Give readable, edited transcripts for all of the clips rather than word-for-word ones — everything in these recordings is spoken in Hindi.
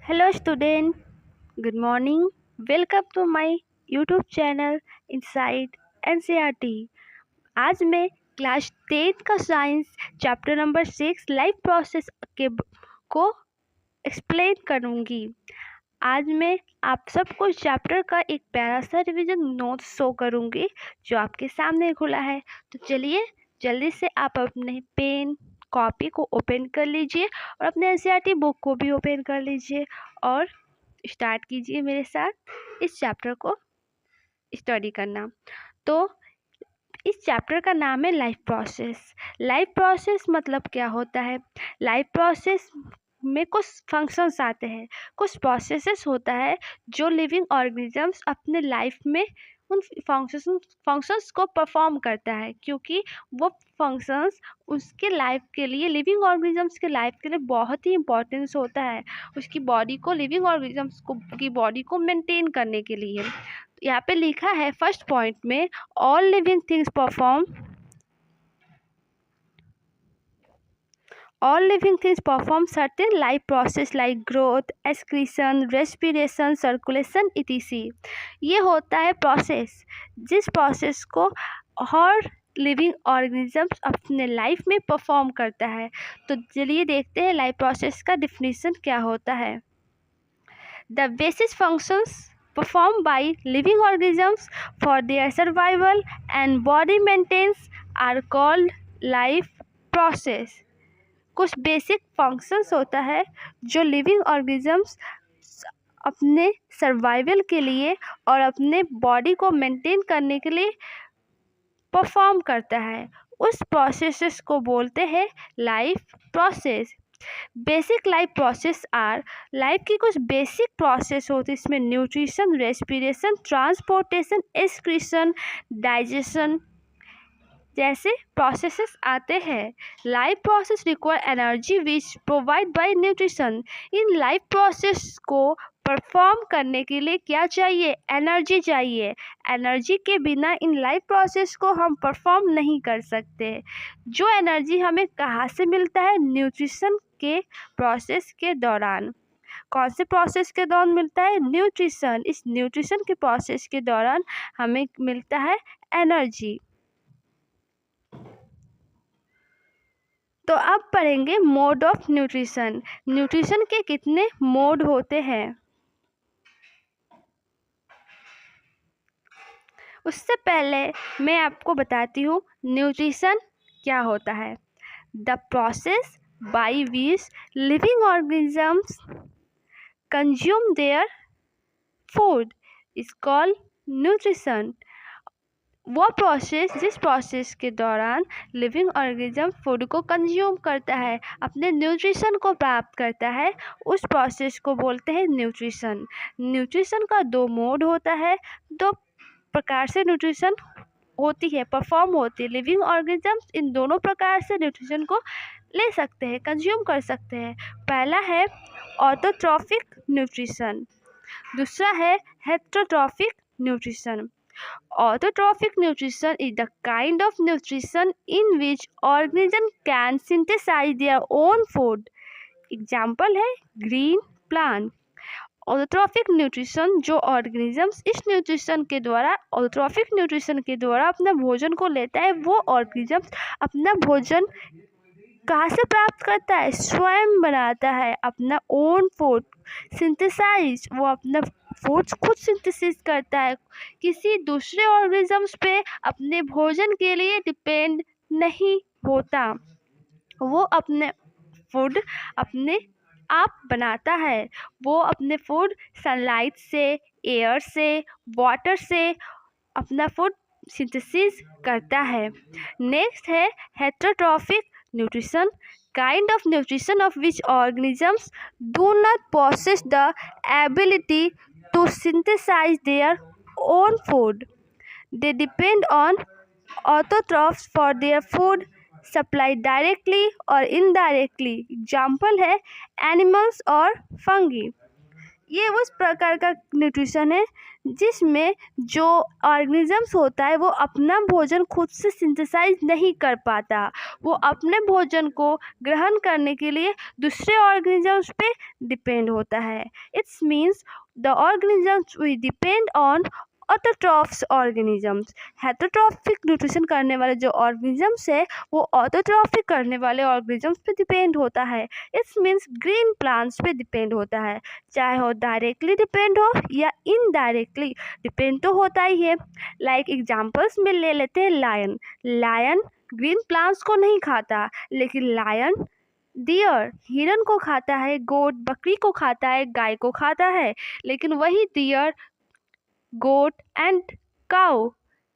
Hello student, good morning. Welcome to my YouTube channel Inside NCERT. आज मैं क्लास 10 का science chapter number 6 life process के को एक्सप्लेन करूँगी। आज मैं आप सबको चैप्टर का एक प्यारा सा रिवीजन नोट शो करूँगी जो आपके सामने खुला है। तो चलिए जल्दी से आप अपने पेन कॉपी को ओपन कर लीजिए और अपने एनसीईआरटी बुक को भी ओपन कर लीजिए और स्टार्ट कीजिए मेरे साथ इस चैप्टर को स्टडी करना। तो इस चैप्टर का नाम है लाइफ प्रोसेस। लाइफ प्रोसेस मतलब क्या होता है? लाइफ प्रोसेस में कुछ फंक्शंस आते हैं, कुछ प्रोसेसेस होता है जो लिविंग ऑर्गेनिजम्स अपने लाइफ में उन फंक्शंस को परफॉर्म करता है, क्योंकि वो फंक्शंस उसके लाइफ के लिए, लिविंग ऑर्गेनिजम्स के लाइफ के लिए बहुत ही इम्पोर्टेंस होता है, उसकी बॉडी को, लिविंग ऑर्गेनिजम्स को की बॉडी को मेंटेन करने के लिए। यहाँ पे लिखा है फर्स्ट पॉइंट में, all living things perform certain life process like growth, excretion, respiration, circulation etc. ये होता है प्रोसेस, जिस प्रोसेस को हर लिविंग ऑर्गेनिजम्स अपने लाइफ में परफॉर्म करता है। तो चलिए देखते हैं लाइफ प्रोसेस का डिफिनीशन क्या होता है। The basis functions performed by living organisms for their survival and body maintenance are called life process. कुछ बेसिक फंक्शंस होता है जो लिविंग ऑर्गेनिजम्स अपने सर्वाइवल के लिए और अपने बॉडी को मेंटेन करने के लिए परफॉर्म करता है, उस प्रोसेसेस को बोलते हैं life process. Basic life process are, life की कुछ बेसिक प्रोसेस होती है, इसमें nutrition, respiration, transportation, excretion, digestion जैसे प्रोसेसेस आते हैं। Life process require energy which provide by nutrition. इन लाइफ प्रोसेस को परफॉर्म करने के लिए क्या चाहिए? एनर्जी चाहिए। एनर्जी के बिना इन लाइफ प्रोसेस को हम परफॉर्म नहीं कर सकते। जो एनर्जी हमें कहाँ से मिलता है? न्यूट्रिशन के प्रोसेस के दौरान। कौन से प्रोसेस के दौरान मिलता है? न्यूट्रिशन। इस न्यूट्रिशन के प्रोसेस के दौरान हमें मिलता है एनर्जी। तो अब पढ़ेंगे मोड ऑफ न्यूट्रिशन। न्यूट्रिशन के कितने मोड होते हैं? उससे पहले मैं आपको बताती हूँ न्यूट्रिशन क्या होता है। The process by which living organisms consume their food is called nutrition. वो प्रोसेस जिस प्रोसेस के दौरान लिविंग ऑर्गेनिज्म फूड को कंज्यूम करता है, अपने न्यूट्रिशन को प्राप्त करता है, उस प्रोसेस को बोलते हैं न्यूट्रिशन। न्यूट्रिशन का दो मोड होता है, दो प्रकार से न्यूट्रिशन होती है, परफॉर्म होती है। लिविंग ऑर्गेनिजम्स इन दोनों प्रकार से न्यूट्रिशन को ले सकते हैं, कंज्यूम कर सकते हैं। पहला है ऑटोट्रॉफिक न्यूट्रिशन, दूसरा है heterotrophic nutrition. Autotrophic nutrition is the kind of nutrition in which organisms can synthesize their own food. Example है green plant. ऑटोट्रॉफिक न्यूट्रिशन, जो ऑर्गेनिजम्स इस न्यूट्रिशन के द्वारा, ऑटोट्रॉफिक न्यूट्रिशन के द्वारा अपना भोजन को लेता है, वो ऑर्गेनिजम्स अपना भोजन कहाँ से प्राप्त करता है? स्वयं बनाता है अपना ओन फूड। सिंथेसाइज, वो अपना फूड्स खुद सिंथेसिस करता है, किसी दूसरे ऑर्गेनिजम्स पे अपने भोजन के लिए डिपेंड नहीं होता। वो अपने फूड अपने आप बनाता है। वो अपने फूड सनलाइट से, एयर से, वाटर से अपना फूड सिंथेसिस करता है। नेक्स्ट है heterotrophic nutrition, kind of nutrition of which organisms do not possess the ability to synthesize their own food. They depend on autotrophs for their food supply directly or indirectly. Example है animals और fungi. ये उस प्रकार का न्यूट्रिशन है जिसमें जो ऑर्गेनिजम्स होता है वो अपना भोजन खुद से सिंथेसाइज नहीं कर पाता, वो अपने भोजन को ग्रहण करने के लिए दूसरे ऑर्गेनिजम्स पे डिपेंड होता है। It's means the organisms we depend on autotrophs organisms. Heterotrophic nutrition करने वाले जो ऑर्गेनिजम्स है वो ऑटोट्रॉफिक करने वाले ऑर्गेनिजम्स पे डिपेंड होता है। इट्स मीन्स ग्रीन प्लांट्स पे डिपेंड होता है, चाहे वो डायरेक्टली डिपेंड हो या इनडायरेक्टली डिपेंड तो होता ही है। लाइक एग्जांपल्स में ले लेते हैं लायन। लायन ग्रीन प्लांट्स को नहीं खाता, लेकिन लायन डियर हिरन को खाता है, गोट बकरी को खाता है, गाय को खाता है। लेकिन वही डियर गोट एंड काउ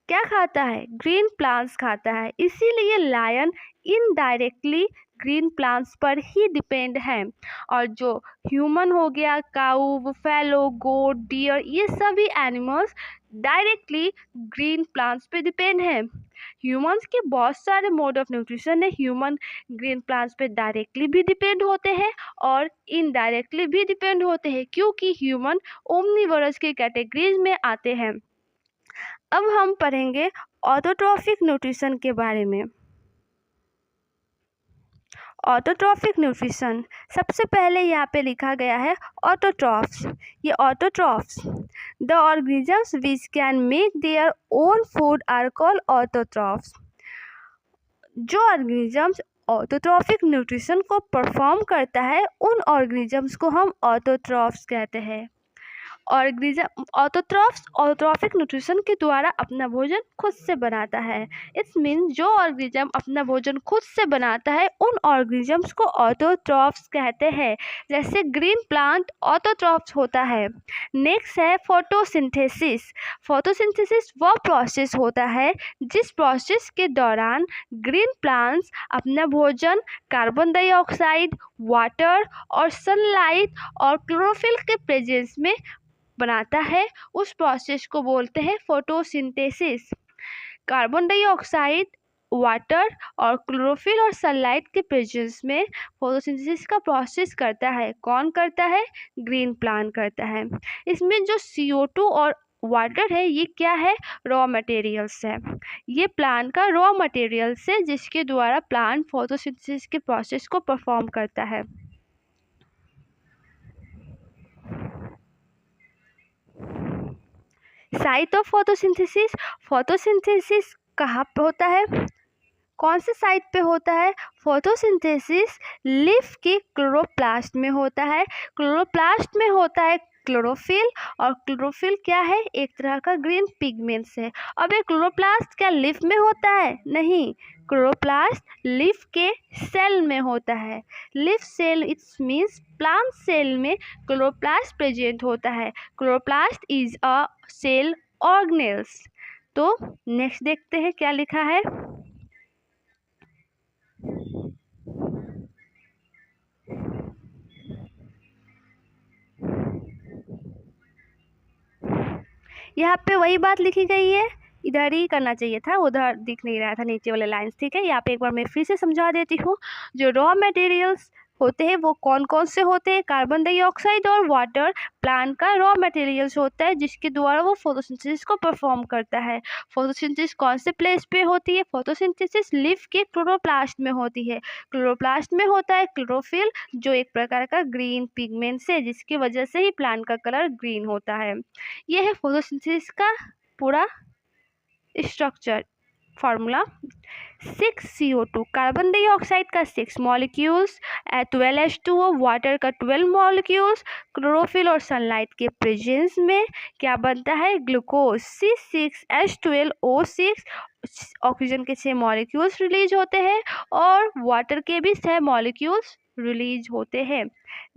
क्या खाता है? ग्रीन प्लांट्स खाता है। इसीलिए लायन इनडायरेक्टली ग्रीन प्लांट्स पर ही डिपेंड है। और जो ह्यूमन हो गया, काऊ, बुफेलो, गोट, डियर, ये सभी एनिमल्स डायरेक्टली ग्रीन प्लांट्स पे डिपेंड है। ह्यूमंस के बहुत सारे मोड ऑफ न्यूट्रिशन है। ह्यूमन ग्रीन प्लांट्स पे डायरेक्टली भी डिपेंड होते हैं और इनडायरेक्टली भी डिपेंड होते हैं, क्योंकि ह्यूमन ओमनिवोरस की कैटेगरीज में आते हैं। अब हम पढ़ेंगे ऑटोट्रॉफिक न्यूट्रिशन के बारे में। ऑटोट्रॉफिक न्यूट्रिशन, सबसे पहले यहाँ पे लिखा गया है ऑटोट्रॉफ्स। ये autotrophs the organisms which can make their own food are called autotrophs. जो ऑर्गेनिजम्स ऑटोट्रॉफिक न्यूट्रिशन को परफॉर्म करता है उन ऑर्गेनिजम्स को हम ऑटोट्रॉफ्स कहते हैं। ऑर्गेनिज्म ऑटोट्रॉफ्स ऑटोट्रॉफिक न्यूट्रिशन के द्वारा अपना भोजन खुद से बनाता है। इट्स मीन जो ऑर्गेनिज्म अपना भोजन खुद से बनाता है उन ऑर्गेनिजम्स को ऑटोट्रॉफ्स कहते हैं। जैसे ग्रीन प्लांट ऑटोट्रॉफ्स होता है। नेक्स्ट है फोटोसिंथेसिस। फोटोसिंथेसिस वह प्रोसेस होता है जिस प्रोसेस के दौरान ग्रीन प्लांट्स अपना भोजन कार्बन डाइऑक्साइड, वाटर और सनलाइट और क्लोरोफिल के प्रेजेंस में बनाता है। उस प्रोसेस को बोलते हैं फोटोसिंथेसिस। कार्बन डाइऑक्साइड, वाटर और क्लोरोफिल और सनलाइट के प्रेजेंस में फोटोसिंथेसिस का प्रोसेस करता है। कौन करता है? ग्रीन प्लांट करता है। इसमें जो CO2 और वाटर है ये क्या है? रॉ मटेरियल्स है। ये प्लांट का रॉ मटेरियल्स है जिसके द्वारा प्लांट फोटोसिंथेसिस के प्रोसेस को परफॉर्म करता है। साइट ऑफ फोटोसिंथेसिस, फोटोसिंथेसिस कहाँ पे होता है? कौन से साइट पे होता है? फोटोसिंथेसिस लीफ के क्लोरोप्लास्ट में होता है। क्लोरोप्लास्ट में होता है क्लोरोफिल, और क्लोरोफिल क्या है? एक तरह का ग्रीन पिगमेंट्स है। अब ये क्लोरोप्लास्ट क्या लीफ में होता है? नहीं, क्लोरोप्लास्ट लीफ के सेल में होता है। Leaf cell it's means plant cell में क्लोरोप्लास्ट प्रेजेंट होता है। Chloroplast is a cell organelles. तो नेक्स्ट देखते हैं क्या लिखा है। यहाँ पे वही बात लिखी गई है, इधर ही करना चाहिए था, उधर दिख नहीं रहा था नीचे वाले लाइंस। ठीक है, यहाँ पे एक बार मैं फिर से समझा देती हूँ। जो रॉ मटेरियल्स होते हैं वो कौन कौन से होते हैं? कार्बन डाइऑक्साइड और वाटर प्लांट का रॉ मटेरियल्स होता है जिसके द्वारा वो फोटोसिंथेसिस को परफॉर्म करता है। फोटोसिंथेसिस कौन से प्लेस पे होती है? फोटोसिंथेसिस लीफ के क्लोरोप्लास्ट में होती है। क्लोरोप्लास्ट में होता है क्लोरोफिल, जो एक प्रकार का ग्रीन पिगमेंट्स है जिसकी वजह से ही प्लांट का कलर ग्रीन होता है। ये है फोटोसिंथेसिस का पूरा structure formula. 6 CO2, carbon dioxide का 6 मॉलिक्यूल्स, 12 H2O, वाटर का 12 मॉलिक्यूल्स, क्लोरोफिल और सनलाइट के प्रेजेंस में क्या बनता है? Glucose C6H12O6। ऑक्सीजन के 6 मॉलिक्यूल्स रिलीज होते हैं और वाटर के भी 6 मॉलिक्यूल्स रिलीज होते हैं।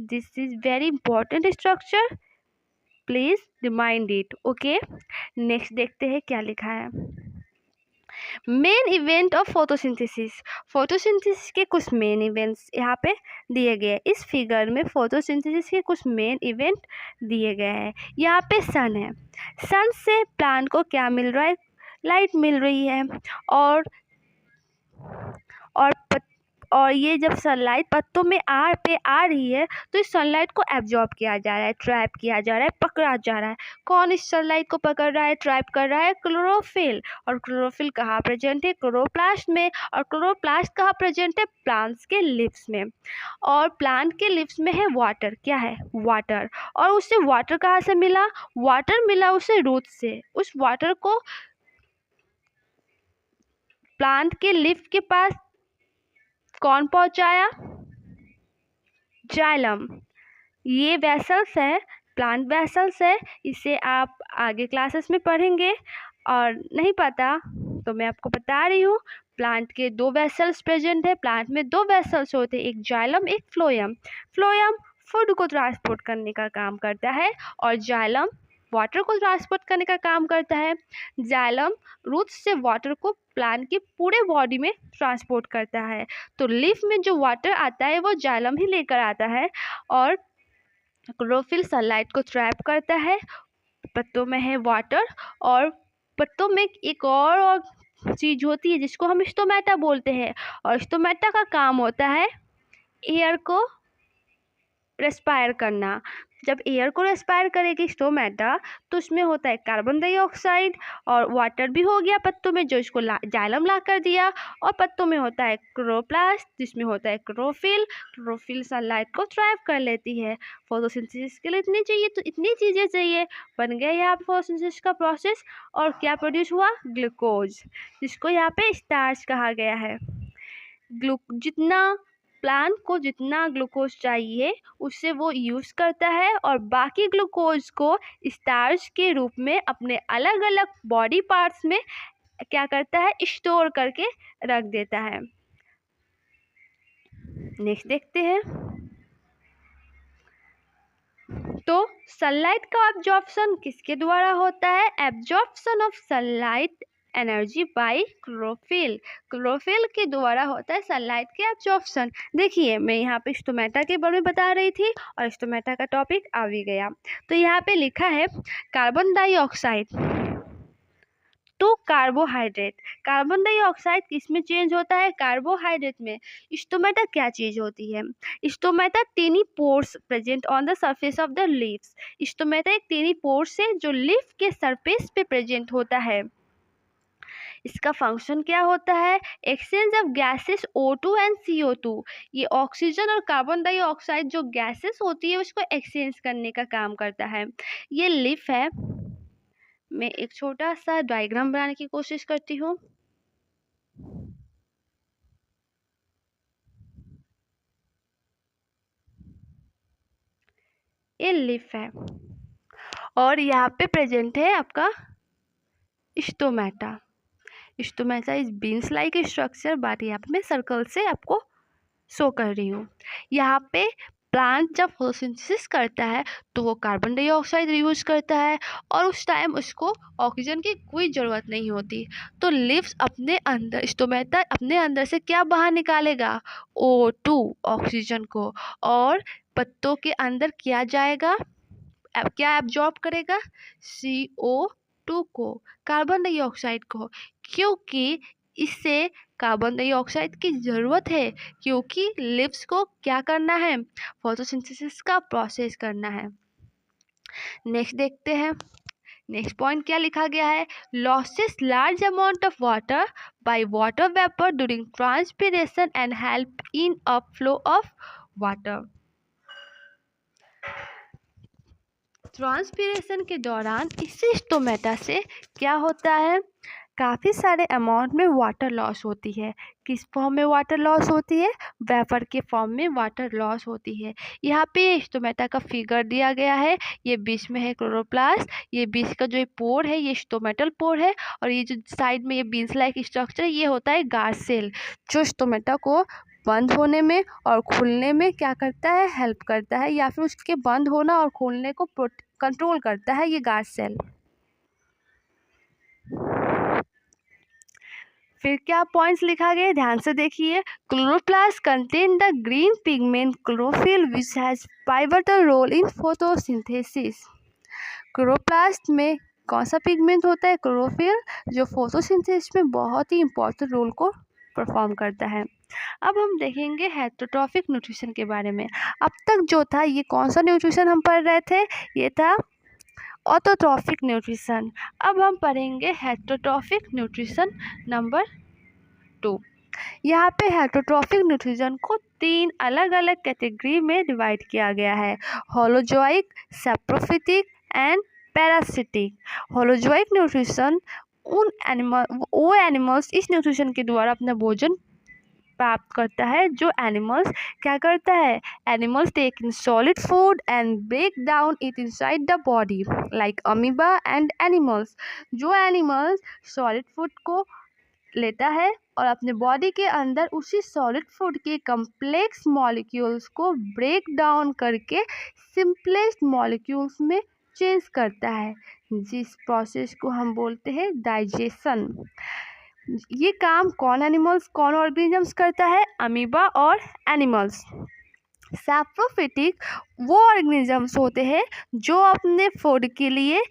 This is very important structure, please remind it. Okay, next देखते हैं क्या लिखा है। Main event of photosynthesis. Photosynthesis के कुछ मेन इवेंट्स यहाँ पे दिए गए हैं। इस फिगर में फोटोसिंथेसिस के कुछ मेन इवेंट दिए गए हैं। यहाँ पे सन है। सन से प्लांट को क्या मिल रहा है? लाइट मिल रही है। और और ये जब सनलाइट पत्तों में आ रही है तो इस सनलाइट को एब्जॉर्ब किया जा रहा है, ट्रैप किया जा रहा है, पकड़ा जा रहा है। कौन इस सनलाइट को पकड़ रहा है, ट्रैप कर रहा है? क्लोरोफिल। और क्लोरोफिल कहाँ प्रेजेंट है? क्लोरोप्लास्ट में। और क्लोरोप्लास्ट कहाँ प्रेजेंट है? प्लांट्स के लीव्स में। और प्लांट के लीव्स में है वाटर। क्या है? वाटर। और उसे वाटर कहाँ से मिला? वाटर मिला उसे रूट से। उस वाटर को प्लांट के लीफ के पास कौन पहुंचाया? जाइलम। ये वेसल्स है, प्लांट वेसल्स है। इसे आप आगे क्लासेस में पढ़ेंगे। और नहीं पता तो मैं आपको बता रही हूँ, प्लांट के 2 वेसल्स प्रेजेंट है। प्लांट में 2 वेसल्स होते हैं, एक जाइलम, एक फ्लोएम। फ्लोएम फूड को ट्रांसपोर्ट करने का काम करता है और जाइलम वाटर को ट्रांसपोर्ट करने का काम करता है। जाइलम रूट्स से वाटर को प्लांट के पूरे बॉडी में ट्रांसपोर्ट करता है। तो लीफ में जो वाटर आता है वो जाइलम ही लेकर आता है। और क्लोरोफिल सनलाइट को ट्रैप करता है। पत्तों में है वाटर और पत्तों में एक और चीज़ होती है जिसको हम स्टोमेटा बोलते हैं। और स्टोमेटा का काम होता है एयर को रेस्पायर करना। जब एयर को रेस्पायर करेगी स्टोमेटा तो उसमें होता है कार्बन डाइऑक्साइड और वाटर भी हो गया पत्तों में, जो इसको जाइलम ला कर दिया। और पत्तों में होता है क्लोरोप्लास्ट जिसमें होता है क्लोरोफिल। क्लोरोफिल सनलाइट को ट्रैप कर लेती है। फोटोसिंथेसिस के लिए इतनी चाहिए, तो इतनी चीज़ें चाहिए। बन गया यहाँ पे फोटोसिंथेसिस का प्रोसेस। और क्या प्रोड्यूस हुआ? ग्लूकोज, जिसको यहाँ पे स्टार्च कहा गया है। प्लांट को जितना ग्लूकोज चाहिए उससे वो यूज़ करता है और बाकी ग्लूकोज को स्टार्च के रूप में अपने अलग अलग बॉडी पार्ट्स में क्या करता है? स्टोर करके रख देता है। नेक्स्ट देखते हैं। तो सनलाइट का एब्जॉर्प्शन किसके द्वारा होता है? Absorption of sunlight energy by chlorophyll. Chlorophyll के द्वारा होता है सनलाइट के एब्जॉर्प्शन। देखिए मैं यहाँ पे स्टोमेटा के बारे में बता रही थी और स्टोमेटा का टॉपिक आ भी गया। तो यहाँ पे लिखा है carbon dioxide to carbohydrate. Carbon dioxide किस में चेंज होता है? कार्बोहाइड्रेट में। स्टोमेटा क्या चीज होती है? Stomata tiny pores present on the surface of the leaves. Stomata एक टेनी पोर्स है जो लीफ के सरफेस पे प्रेजेंट होता है। इसका फंक्शन क्या होता है? Exchange of gases O2 and CO2। ये ऑक्सीजन और कार्बन डाइऑक्साइड जो गैसेस होती है उसको एक्सचेंज करने का काम करता है। ये लीफ है। मैं एक छोटा सा डायग्राम बनाने की कोशिश करती हूँ। ये लीफ है और यहाँ पे प्रेजेंट है आपका stomata. Stomata is beans like structure, but यहाँ पे मैं सर्कल से आपको शो कर रही हूँ। यहाँ पे प्लांट जब फोटोसिंथेसिस करता है तो वो कार्बन डाइऑक्साइड यूज करता है और उस टाइम उसको ऑक्सीजन की कोई ज़रूरत नहीं होती। तो लीव्स अपने अंदर, स्टोमेटा अपने अंदर से क्या बाहर निकालेगा? O2 ऑक्सीजन को। और पत्तों के अंदर क्या जाएगा? क्या एब्जॉर्ब करेगा? CO2 को, कार्बन डाइऑक्साइड को। क्योंकि इससे कार्बन डाइऑक्साइड की ज़रूरत है, क्योंकि लीव्स को क्या करना है? फोटोसिंथेसिस का प्रोसेस करना है। नेक्स्ट देखते हैं। नेक्स्ट पॉइंट क्या लिखा गया है? Losses large amount of water by water vapour during transpiration and help in a flow of water. Transpiration के दौरान इसी स्टोमेटा से क्या होता है? काफ़ी सारे अमाउंट में वाटर लॉस होती है। किस फॉर्म में वाटर लॉस होती है? वेपर के फॉर्म में वाटर लॉस होती है। यहाँ पे स्टोमेटा का फिगर दिया गया है। ये बीच में है क्लोरोप्लास्ट, ये बीच का जो पोर है ये स्टोमेटल पोर है और ये जो साइड में ये बीन्स लाइक स्ट्रक्चर ये होता है गार्ड सेल, जो स्टोमेटा को बंद होने में और खुलने में क्या करता है? हेल्प करता है, या फिर उसके बंद होना और खोलने को कंट्रोल करता है ये गार्ड सेल। फिर क्या पॉइंट्स लिखा गया ध्यान से देखिए। Chloroplast contain the green pigment chlorophyll which has pivotal role in photosynthesis. Chloroplast में कौन सा पिगमेंट होता है? क्लोरोफिल, जो फोटोसिंथेसिस में बहुत ही इंपॉर्टेंट रोल को परफॉर्म करता है। अब हम देखेंगे हेटेरोट्रॉफिक न्यूट्रिशन के बारे में। अब तक जो था ये कौन सा न्यूट्रिशन हम पढ़ रहे थे, ये था ऑटोट्रॉफिक न्यूट्रिशन। अब हम पढ़ेंगे हेटेरोट्रॉफिक न्यूट्रिशन नंबर 2। यहाँ पे हेटेरोट्रॉफिक न्यूट्रिशन को 3 अलग अलग कैटेगरी में डिवाइड किया गया है, holozoic, saprophytic and parasitic. Holozoic nutrition वो एनिमल्स इस न्यूट्रिशन के द्वारा अपना भोजन प्राप्त करता है। जो एनिमल्स क्या करता है, animals take in solid food and break down it inside the body like amoeba and animals. जो एनिमल्स सॉलिड फूड को लेता है और अपने बॉडी के अंदर उसी सॉलिड फूड के कम्प्लेक्स मॉलिक्यूल्स को ब्रेक डाउन करके सिंपलेस्ट मॉलिक्यूल्स में चेंज करता है, जिस प्रोसेस को हम बोलते हैं डाइजेशन। ये काम कौन ऑर्गेनिजम्स करता है, अमीबा और एनिमल्स। सैप्रोफिटिक वो ऑर्गेनिजम्स होते हैं जो अपने फूड के लिए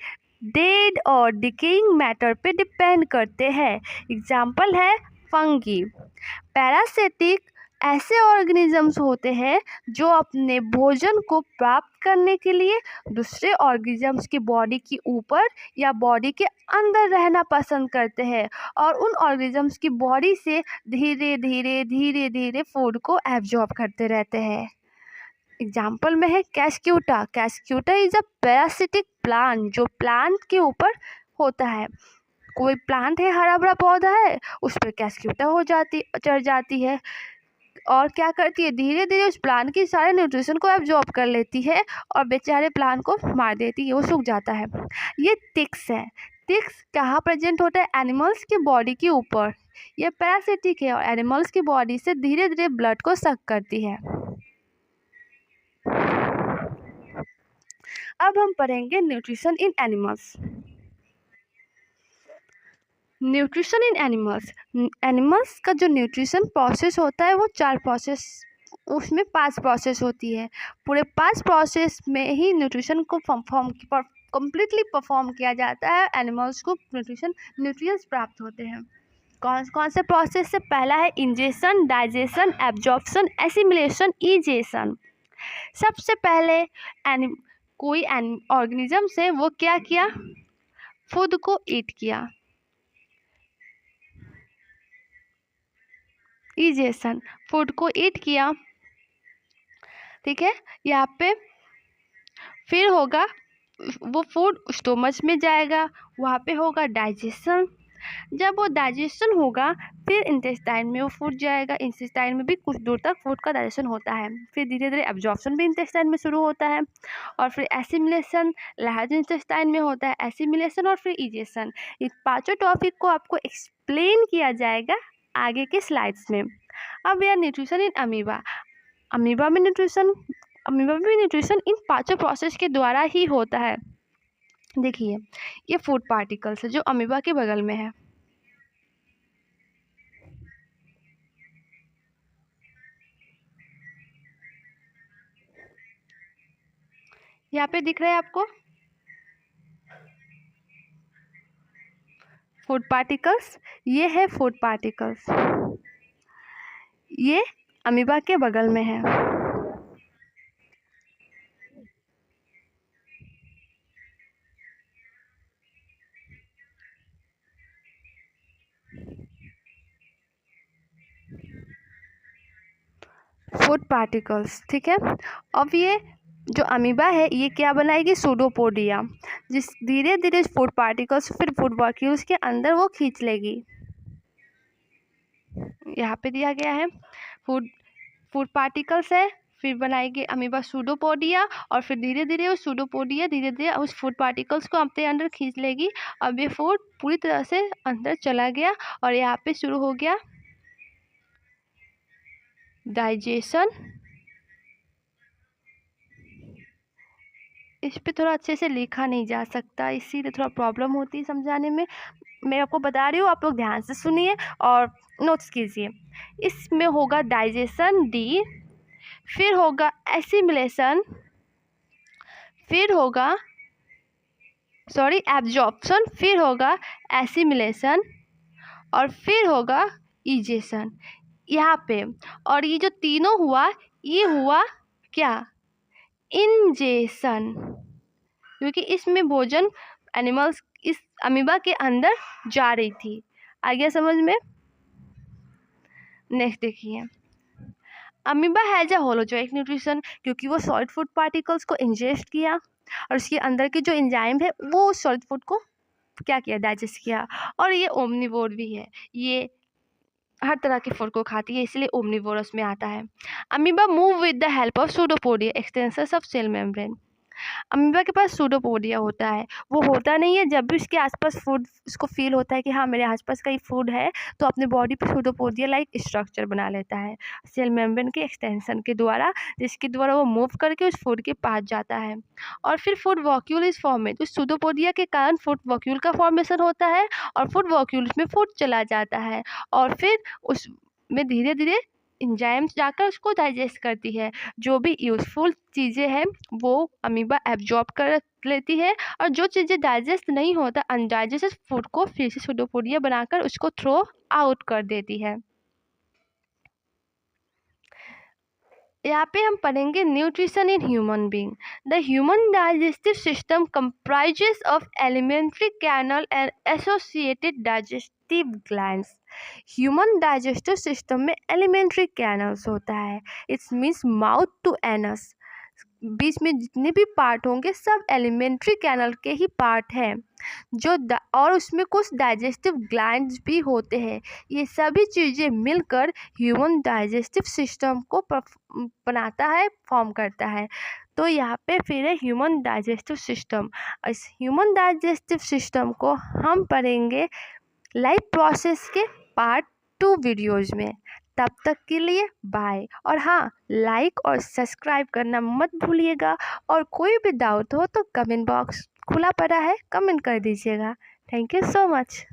डेड और डिकेइंग मैटर पे डिपेंड करते हैं, एग्जाम्पल है फंगी। पैरासिटिक ऐसे ऑर्गेनिजम्स होते हैं जो अपने भोजन को प्राप्त करने के लिए दूसरे ऑर्गेनिजम्स की बॉडी के ऊपर या बॉडी के अंदर रहना पसंद करते हैं और उन ऑर्गेनिजम्स की बॉडी से धीरे धीरे फूड को एब्जॉर्ब करते रहते हैं। एग्जाम्पल में है कैस्क्यूटा। कैस्क्यूटा इज अ पैरासिटिक प्लांट जो प्लांट के ऊपर होता है। कोई प्लांट है, हरा भरा पौधा है, उस पर कैस्क्यूटा चढ़ जाती है और क्या करती है, धीरे धीरे उस प्लांट की सारे न्यूट्रिशन को एब्जॉर्ब कर लेती है और बेचारे प्लांट को मार देती है, वो सूख जाता है। ये टिक्स है। टिक्स कहाँ प्रेजेंट होता है, एनिमल्स की बॉडी के ऊपर। ये पैरासिटिक है और एनिमल्स की बॉडी से धीरे धीरे ब्लड को सक करती है। अब हम पढ़ेंगे nutrition in animals. Nutrition in animals का जो न्यूट्रिशन प्रोसेस होता है वो 4 प्रोसेस, उसमें 5 प्रोसेस होती है। पूरे 5 प्रोसेस में ही न्यूट्रिशन को कम्प्लीटली परफॉर्म किया जाता है। एनिमल्स को न्यूट्रिएंट्स प्राप्त होते हैं। कौन से प्रोसेस से, पहला है ingestion, digestion, absorption, assimilation, egestion. सबसे पहले कोई ऑर्गेनिज्म से वो क्या किया, फूड को ईट किया, इजेशन, फूड को ईट किया, ठीक है। यहाँ पे फिर होगा वो फूड स्टोमच में जाएगा, वहाँ पे होगा डाइजेशन। जब वो डाइजेशन होगा फिर इंटेस्टाइन में वो फूड जाएगा, इंटेस्टाइन में भी कुछ दूर तक फूड का डाइजेशन होता है। फिर धीरे धीरे एब्जॉर्प्शन भी इंटेस्टाइन में शुरू होता है और फिर एसिमिलेशन लार्ज इंटेस्टाइन में होता है, एसिमिलेशन और फिर इजेशन। इस 5 टॉपिक को आपको एक्सप्लेन किया जाएगा आगे के स्लाइड्स में। अब यह न्यूट्रिशन इन अमीबा में न्यूट्रिशन इन 5 प्रोसेस के द्वारा ही होता है। देखिए ये फूड पार्टिकल्स है जो अमीबा के बगल में है। यहाँ पे दिख रहा है आपको फूड पार्टिकल्स, ये है फूड पार्टिकल्स, ये अमीबा के बगल में है। फूड पार्टिकल्स, ठीक है। अब ये जो अमीबा है ये क्या बनाएगी, सूडोपोडिया, जिस धीरे धीरे फूड पार्टिकल्स फिर फूड मॉलिक्यूल्स के अंदर वो खींच लेगी। यहाँ पे दिया गया है फूड पार्टिकल्स है, फिर बनाएगी अमीबा सूडोपोडिया और फिर धीरे धीरे उस सूडोपोडिया धीरे धीरे उस फूड पार्टिकल्स को अपने अंदर खींच लेगी। अब ये फूड पूरी तरह से अंदर चला गया और यहाँ पे शुरू हो गया डाइजेशन। इस पे थोड़ा अच्छे से लिखा नहीं जा सकता, इसीलिए थोड़ा प्रॉब्लम होती है समझाने में। मैं आपको बता रही हूँ, आप लोग ध्यान से सुनिए और नोट्स कीजिए। इसमें होगा डाइजेशन डी, फिर होगा एसिमिलेशन, फिर होगा एब्जॉर्प्शन, फिर होगा एसिमिलेशन और फिर होगा इजेशन यहाँ पे, और ये जो तीनों हुआ ये हुआ क्या, इंजेशन, क्योंकि इसमें भोजन एनिमल्स इस अमीबा के अंदर जा रही थी। आ गया समझ में। नेक्स्ट देखिए, amoeba has a holozoic nutrition, क्योंकि वो सॉलिड फूड पार्टिकल्स को इंजेस्ट किया और उसके अंदर के जो एंजाइम है वो सॉलिड फूड को क्या किया, डाइजेस्ट किया। और ये ओमनिवोर भी है, ये हर तरह के फूड को खाती है, इसलिए ओमनिवोरस में आता है। Amoeba move with the help of pseudopodia extensors of cell membrane. Amoeba के पास सूडोपोडिया होता है, वो होता नहीं है, जब भी उसके आसपास फूड उसको फील होता है कि हाँ मेरे आसपास कहीं फूड है, तो अपने बॉडी पे सूडोपोडिया लाइक स्ट्रक्चर बना लेता है सेल मेम्ब्रेन के एक्सटेंशन के द्वारा, जिसके द्वारा वो मूव करके उस फूड के पास जाता है और फिर फूड वॉक्यूल इज फॉर्मेड। तो सूडोपोडिया के कारण फूड वॉक्यूल का फॉर्मेशन होता है और फूड वॉक्यूल में फूड चला जाता है और फिर उसमें धीरे धीरे एंजाइम्स जाकर उसको डाइजेस्ट करती है। जो भी यूज़फुल चीज़ें हैं वो अमीबा एब्जॉर्ब कर लेती है और जो चीज़ें डाइजेस्ट नहीं होता अनडाइजेस्टेड फूड को फिर से सूडोपोडिया बनाकर उसको थ्रो आउट कर देती है। यहाँ पे हम पढ़ेंगे nutrition in human being. The human digestive system comprises of alimentary canal and associated digestive glands. Human digestive system में एलिमेंट्री कैनल्स होता है, it's means mouth to anus, बीच में जितने भी पार्ट होंगे सब एलिमेंट्री कैनल के ही पार्ट हैं जो और उसमें कुछ डाइजेस्टिव ग्लैंड्स भी होते हैं। ये सभी चीज़ें मिलकर ह्यूमन डाइजेस्टिव सिस्टम को बनाता है, फॉर्म करता है। तो यहाँ पे फिर है ह्यूमन डाइजेस्टिव सिस्टम। इस ह्यूमन डाइजेस्टिव सिस्टम को हम पढ़ेंगे लाइव प्रोसेस के पार्ट 2 वीडियोज़ में। तब तक के लिए बाय। और हाँ, लाइक और सब्सक्राइब करना मत भूलिएगा और कोई भी डाउट हो तो कमेंट बॉक्स खुला पड़ा है, कमेंट कर दीजिएगा। Thank you so much.